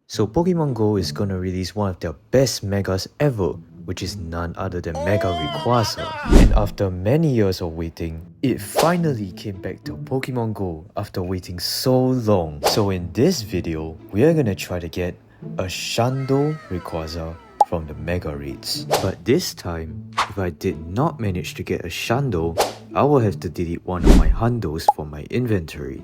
So Pokemon Go is gonna release one of their best megas ever, which is none other than Mega Rayquaza. And after many years of waiting, it finally came back to Pokemon Go after waiting so long. So in this video, we are gonna try to get a SHUNDO Rayquaza from the Mega Raids. But this time, if I did not manage to get a SHUNDO, I will have to delete one of my Hundos from my inventory.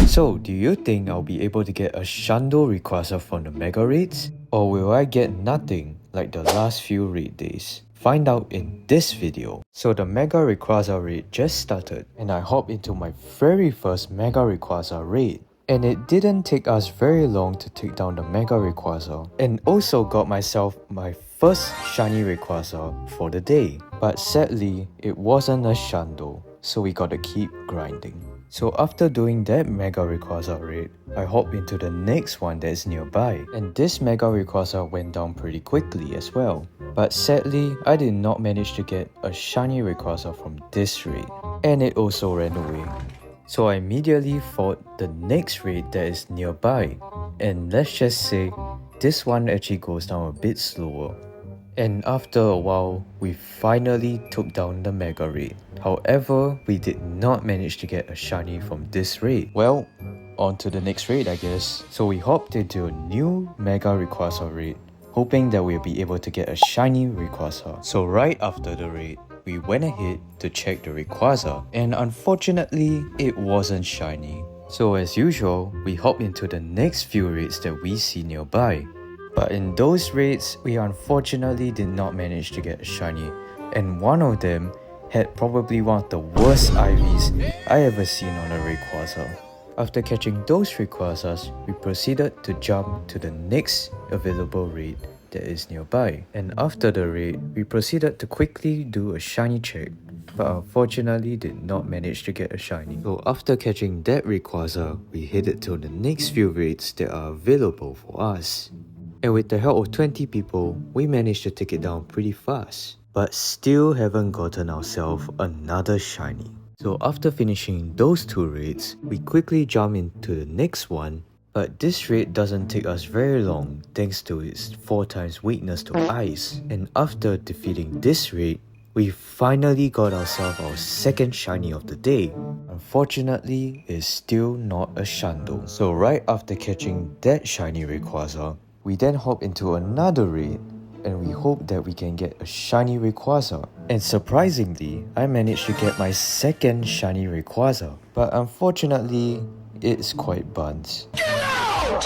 So, do you think I'll be able to get a SHUNDO Rayquaza from the Mega Raids? Or will I get nothing like the last few raid days? Find out in this video. So the Mega Rayquaza Raid just started and I hopped into my very first Mega Rayquaza Raid. And it didn't take us very long to take down the Mega Rayquaza, and also got myself my first Shiny Rayquaza for the day. But sadly, it wasn't a SHUNDO, so we gotta keep grinding. So after doing that Mega Rayquaza Raid, I hopped into the next one that is nearby, and this Mega Rayquaza went down pretty quickly as well. But sadly, I did not manage to get a Shiny Rayquaza from this raid, and it also ran away. So I immediately fought the next raid that is nearby, and let's just say this one actually goes down a bit slower. And after a while, we finally took down the Mega Raid. However, we did not manage to get a shiny from this raid. Well, on to the next raid I guess. So we hopped into a new Mega Rayquaza Raid, hoping that we'll be able to get a shiny Rayquaza. So right after the raid, we went ahead to check the Rayquaza, and unfortunately, it wasn't shiny. So as usual, we hop into the next few raids that we see nearby. But in those raids, we unfortunately did not manage to get a shiny, and one of them had probably one of the worst IVs I ever seen on a Rayquaza. After catching those Rayquazas, we proceeded to jump to the next available raid that is nearby. And after the raid, we proceeded to quickly do a shiny check, but unfortunately did not manage to get a shiny. So after catching that Rayquaza, we headed to the next few raids that are available for us. And with the help of 20 people, we managed to take it down pretty fast, but still haven't gotten ourselves another shiny. So after finishing those two raids, we quickly jump into the next one. But this raid doesn't take us very long thanks to its 4x weakness to ice. And after defeating this raid, we finally got ourselves our second shiny of the day. Unfortunately, it's still not a SHUNDO. So right after catching that shiny Rayquaza, we then hop into another raid, and we hope that we can get a shiny Rayquaza. And surprisingly, I managed to get my second shiny Rayquaza. But unfortunately, it's quite buns.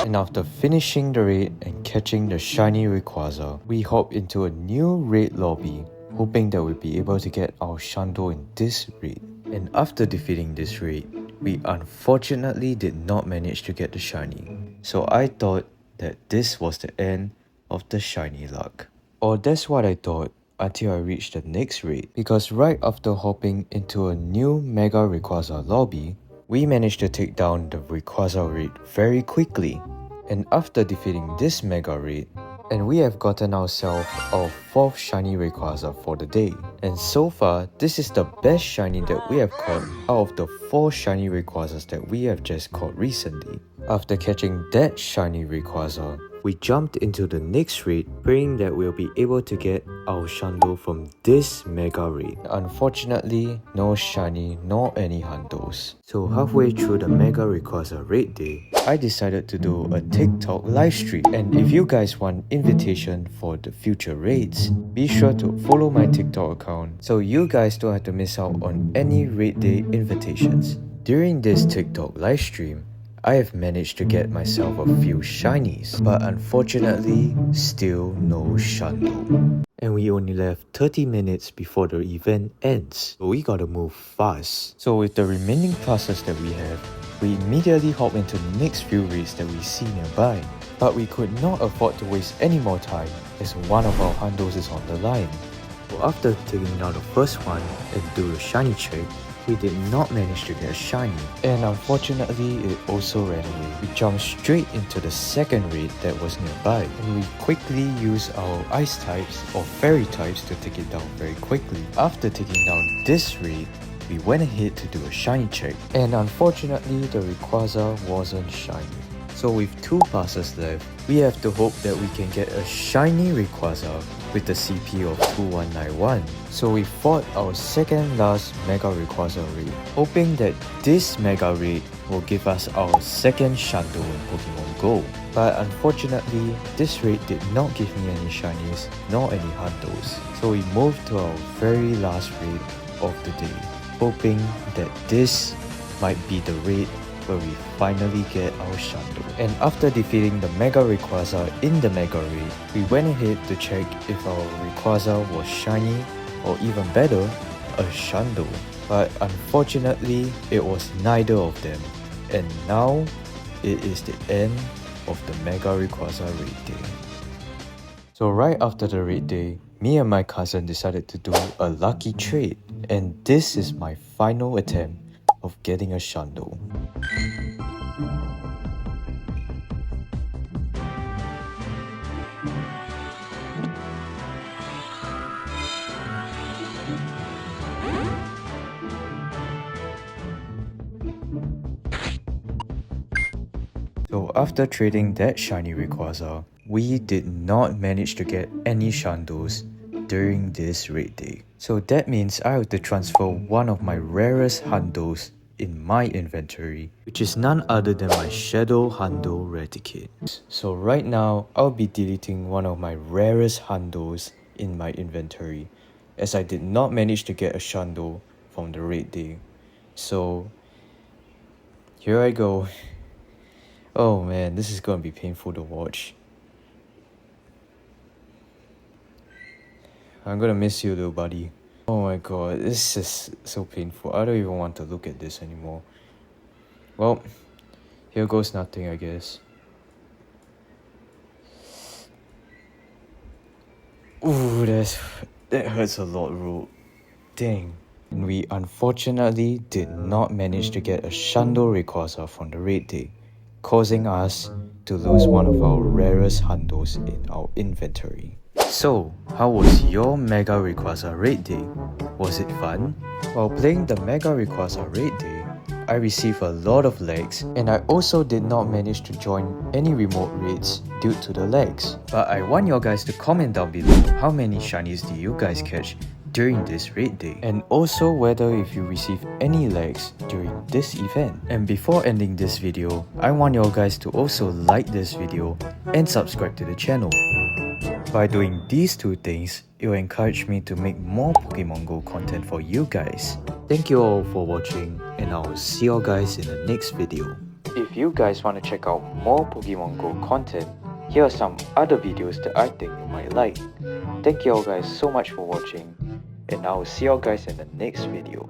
And after finishing the raid and catching the shiny Rayquaza, we hop into a new raid lobby, hoping that we'll be able to get our SHUNDO in this raid. And after defeating this raid, we unfortunately did not manage to get the shiny. So I thought that this was the end of the shiny luck. Or that's what I thought until I reached the next raid. Because right after hopping into a new Mega Rayquaza lobby, we managed to take down the Rayquaza Raid very quickly. And after defeating this Mega Raid, and we have gotten ourselves our 4th shiny Rayquaza for the day. And so far, this is the best shiny that we have caught out of the 4 shiny Rayquazas that we have just caught recently. After catching that shiny Rayquaza, we jumped into the next raid, praying that we'll be able to get our SHUNDO from this Mega Raid. Unfortunately, no shiny nor any Hundos. So halfway through the Mega Rayquaza Raid day, I decided to do a TikTok livestream. And if you guys want invitation for the future raids, be sure to follow my TikTok account so you guys don't have to miss out on any raid day invitations. During this TikTok livestream, I have managed to get myself a few shinies, but unfortunately, still no SHUNDO. And we only left 30 minutes before the event ends, so we gotta move fast. So with the remaining passes that we have, we immediately hop into the next few raids that we see nearby. But we could not afford to waste any more time, as one of our Hundos is on the line. So after taking down the first one and do a shiny check, we did not manage to get a shiny, and unfortunately it also ran away. We jumped straight into the second raid that was nearby, and we quickly used our ice types or fairy types to take it down very quickly. After taking down this raid, we went ahead to do a shiny check, and unfortunately the Rayquaza wasn't shiny. So with 2 passes left, we have to hope that we can get a Shiny Rayquaza with the CP of 2191. So we fought our second last Mega Rayquaza Raid, hoping that this Mega Raid will give us our second Shundo in Pokemon Go. But unfortunately, this raid did not give me any Shinies nor any Hundos. So we moved to our very last raid of the day, hoping that this might be the raid where we finally get our Shundo. And after defeating the Mega Rayquaza in the Mega Raid, we went ahead to check if our Rayquaza was shiny or even better, a Shundo. But unfortunately, it was neither of them. And now, it is the end of the Mega Rayquaza Raid Day. So right after the raid day, me and my cousin decided to do a lucky trade. And this is my final attempt of getting a Shundo. So after trading that Shiny Rayquaza, we did not manage to get any Shundos during this raid day. So that means I have to transfer one of my rarest Hundos in my inventory, which is none other than my Shadow Hundo Reticate. So right now, I'll be deleting one of my rarest Hundos in my inventory, as I did not manage to get a Shundo from the raid day. So here I go. Oh man, this is gonna be painful to watch. I'm gonna miss you, little buddy. Oh my god, this is so painful. I don't even want to look at this anymore. Well, here goes nothing, I guess. Ooh, that hurts a lot, bro. Dang. And we unfortunately did not manage to get a Shundo Rayquaza from the raid day, causing us to lose one of our rarest Hundos in our inventory. So, how was your Mega Rayquaza Raid Day? Was it fun? While playing the Mega Rayquaza Raid Day, I received a lot of lags, and I also did not manage to join any remote raids due to the lags. But I want you guys to comment down below how many shinies do you guys catch during this raid day, and also whether if you received any lags during this event. And before ending this video, I want you guys to also like this video and subscribe to the channel. By doing these two things, it will encourage me to make more Pokemon Go content for you guys. Thank you all for watching, and I will see you guys in the next video. If you guys want to check out more Pokemon Go content, here are some other videos that I think you might like. Thank you all guys so much for watching, and I will see you guys in the next video.